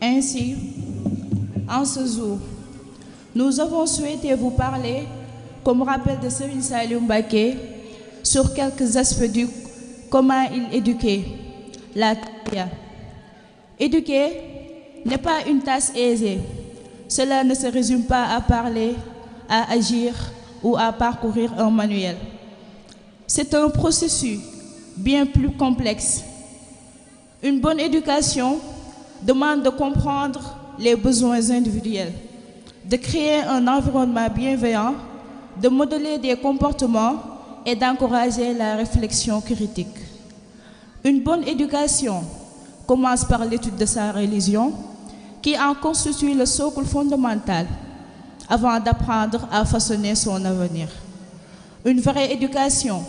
Ainsi, en ce jour, nous avons souhaité vous parler, comme rappel de Serigne Saliou Mbacké, sur quelques aspects du comment il éduquait la tarbiya. Éduquer n'est pas une tâche aisée. Cela ne se résume pas à parler, à agir ou à parcourir un manuel. C'est un processus bien plus complexe. Une bonne éducation demande de comprendre les besoins individuels, de créer un environnement bienveillant, de modeler des comportements et d'encourager la réflexion critique. Une bonne éducation commence par l'étude de sa religion, qui en constitue le socle fondamental avant d'apprendre à façonner son avenir. Une vraie éducation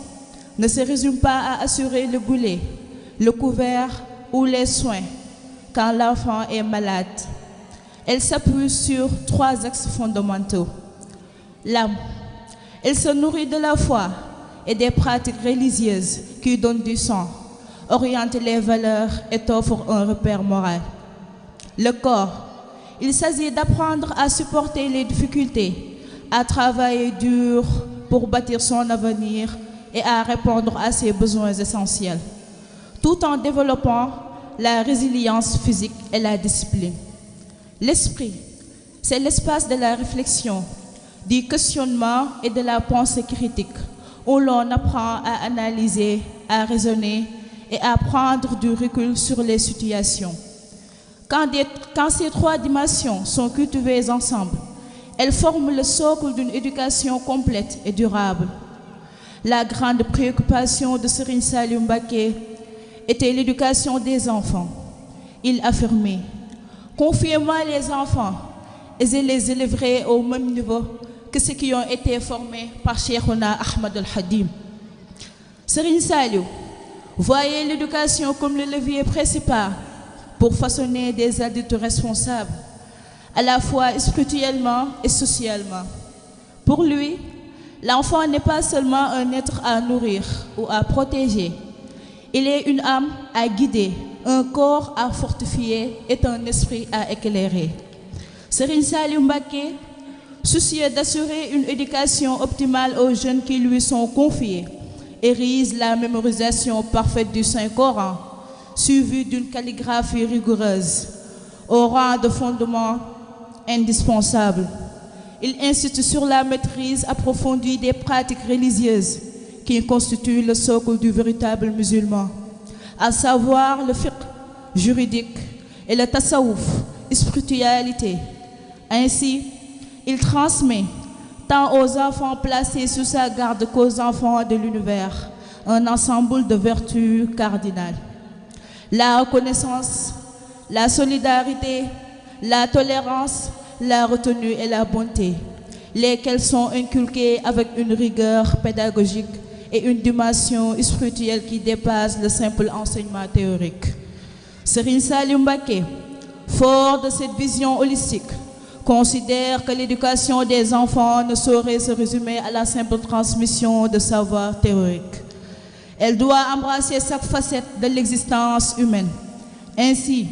ne se résume pas à assurer le goûter, le couvert ou les soins quand l'enfant est malade. Elle s'appuie sur 3 axes fondamentaux. L'âme. Elle se nourrit de la foi et des pratiques religieuses qui donnent du sens, orientent les valeurs et offrent un repère moral. Le corps. Il s'agit d'apprendre à supporter les difficultés, à travailler dur pour bâtir son avenir et à répondre à ses besoins essentiels, tout en développant la résilience physique et la discipline. L'esprit, c'est l'espace de la réflexion, du questionnement et de la pensée critique, où l'on apprend à analyser, à raisonner et à prendre du recul sur les situations. Quand ces 3 dimensions sont cultivées ensemble, elles forment le socle d'une éducation complète et durable. La grande préoccupation de Serigne Saliou Mbacké était l'éducation des enfants. Il affirmait: confiez-moi les enfants et je les élèverai au même niveau que ceux qui ont été formés par Cheikhouna Ahmadul Khadim. Serigne Saliou voyait l'éducation comme le levier principal pour façonner des adultes responsables, à la fois spirituellement et socialement. Pour lui, l'enfant n'est pas seulement un être à nourrir ou à protéger. Il est une âme à guider, un corps à fortifier et un esprit à éclairer. Serigne Saliou Mbacké, soucieux d'assurer une éducation optimale aux jeunes qui lui sont confiés, érige la mémorisation parfaite du Saint-Coran, suivie d'une calligraphie rigoureuse, au rang de fondement indispensable. Il insiste sur la maîtrise approfondie des pratiques religieuses qui constituent le socle du véritable musulman, à savoir le fiqh juridique et le tasawwuf, spiritualité. Ainsi, il transmet tant aux enfants placés sous sa garde qu'aux enfants de l'univers un ensemble de vertus cardinales. La reconnaissance, la solidarité, la tolérance, la retenue et la bonté, lesquelles sont inculquées avec une rigueur pédagogique et une dimension spirituelle qui dépasse le simple enseignement théorique. Serigne Saliou Mbacké, fort de cette vision holistique, considère que l'éducation des enfants ne saurait se résumer à la simple transmission de savoir théorique. Elle doit embrasser chaque facette de l'existence humaine. Ainsi,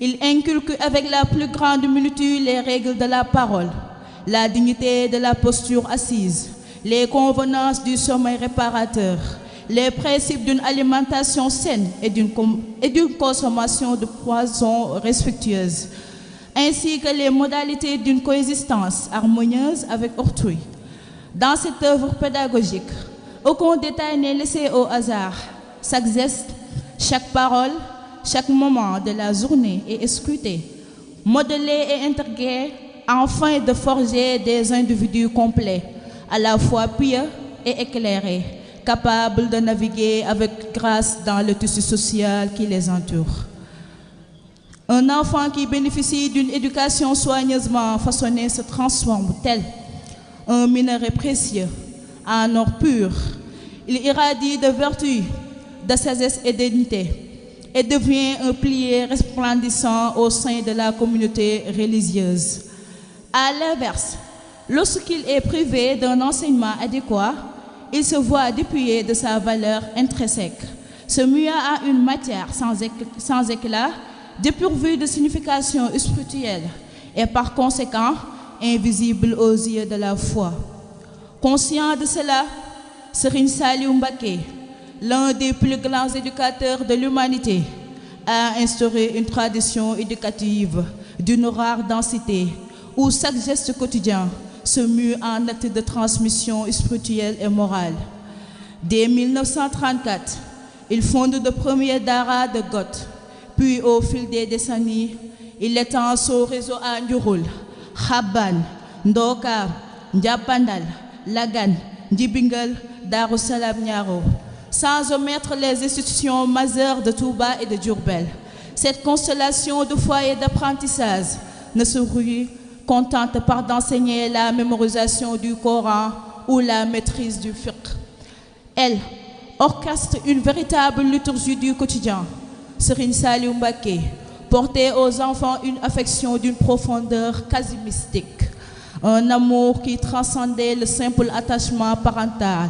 il inculque avec la plus grande humilité les règles de la parole, la dignité de la posture assise, les convenances du sommeil réparateur, les principes d'une alimentation saine et d'une consommation de poissons respectueuse, ainsi que les modalités d'une coexistence harmonieuse avec autrui. Dans cette œuvre pédagogique, aucun détail n'est laissé au hasard. Chaque geste, chaque parole, chaque moment de la journée est scruté, modelé et intégré afin de forger des individus complets, à la fois pieux et éclairés, capables de naviguer avec grâce dans le tissu social qui les entoure. Un enfant qui bénéficie d'une éducation soigneusement façonnée se transforme tel un minerai précieux en or pur. Il irradie de vertu, de sagesse et d'unité et devient un pilier resplendissant au sein de la communauté religieuse. À l'inverse, lorsqu'il est privé d'un enseignement adéquat, il se voit dépouillé de sa valeur intrinsèque, se mua à une matière sans éclat, dépourvue de signification spirituelle et par conséquent invisible aux yeux de la foi. Conscient de cela, Serigne Saliou Mbacké, l'un des plus grands éducateurs de l'humanité, a instauré une tradition éducative d'une rare densité où chaque geste quotidien se mue en acte de transmission spirituelle et morale. Dès 1934, il fonde le premier Dara de Goth, puis au fil des décennies, il étend son réseau à Ndiouroul, Khaban, Ndoka, Ndiapandal, Lagan, Djibingal, Darou Salam Niaro, sans omettre les institutions majeures de Touba et de Diourbel. Cette constellation de foyers d'apprentissage ne se contente pas d'enseigner la mémorisation du Coran ou la maîtrise du fiqh. Elle orchestre une véritable liturgie du quotidien. Serigne Saliou Mbacké portait aux enfants une affection d'une profondeur quasi mystique, un amour qui transcendait le simple attachement parental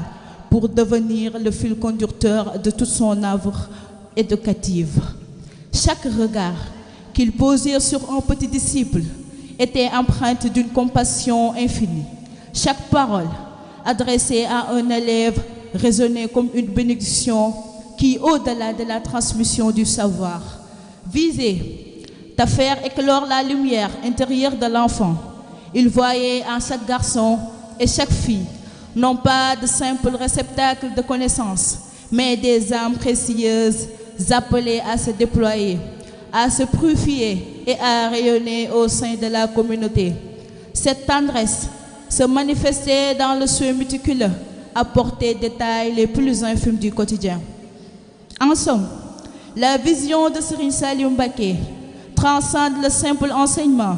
pour devenir le fil conducteur de toute son œuvre éducative. Chaque regard qu'il posait sur un petit disciple était empreinte d'une compassion infinie. Chaque parole adressée à un élève résonnait comme une bénédiction qui, au-delà de la transmission du savoir, visait à faire éclore la lumière intérieure de l'enfant. Il voyait en chaque garçon et chaque fille non pas de simples réceptacles de connaissances, mais des âmes précieuses appelées à se déployer, à se purifier et à rayonner au sein de la communauté. Cette tendresse se manifestait dans le souhait méticuleux à porter détails les plus infimes du quotidien. En somme, la vision de Serigne Saliou Mbacké transcende le simple enseignement.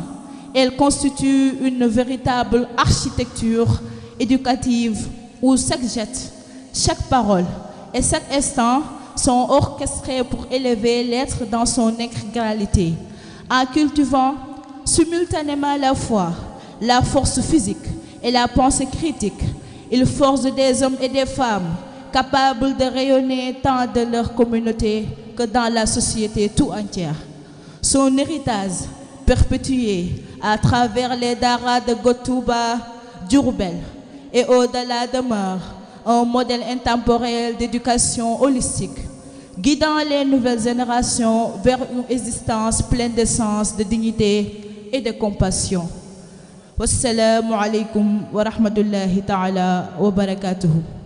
Elle constitue une véritable architecture éducative où chaque geste, chaque parole et chaque instant sont orchestrés pour élever l'être dans son intégralité, en cultivant simultanément la foi, la force physique et la pensée critique. Il forge des hommes et des femmes capables de rayonner tant dans leur communauté que dans la société tout entière. Son héritage perpétué à travers les daras de Touba, Diourbel et au-delà demeure un modèle intemporel d'éducation holistique, guidant les nouvelles générations vers une existence pleine de sens, de dignité et de compassion. Wassalamu alaikum wa rahmatullahi ta'ala wa barakatuhu.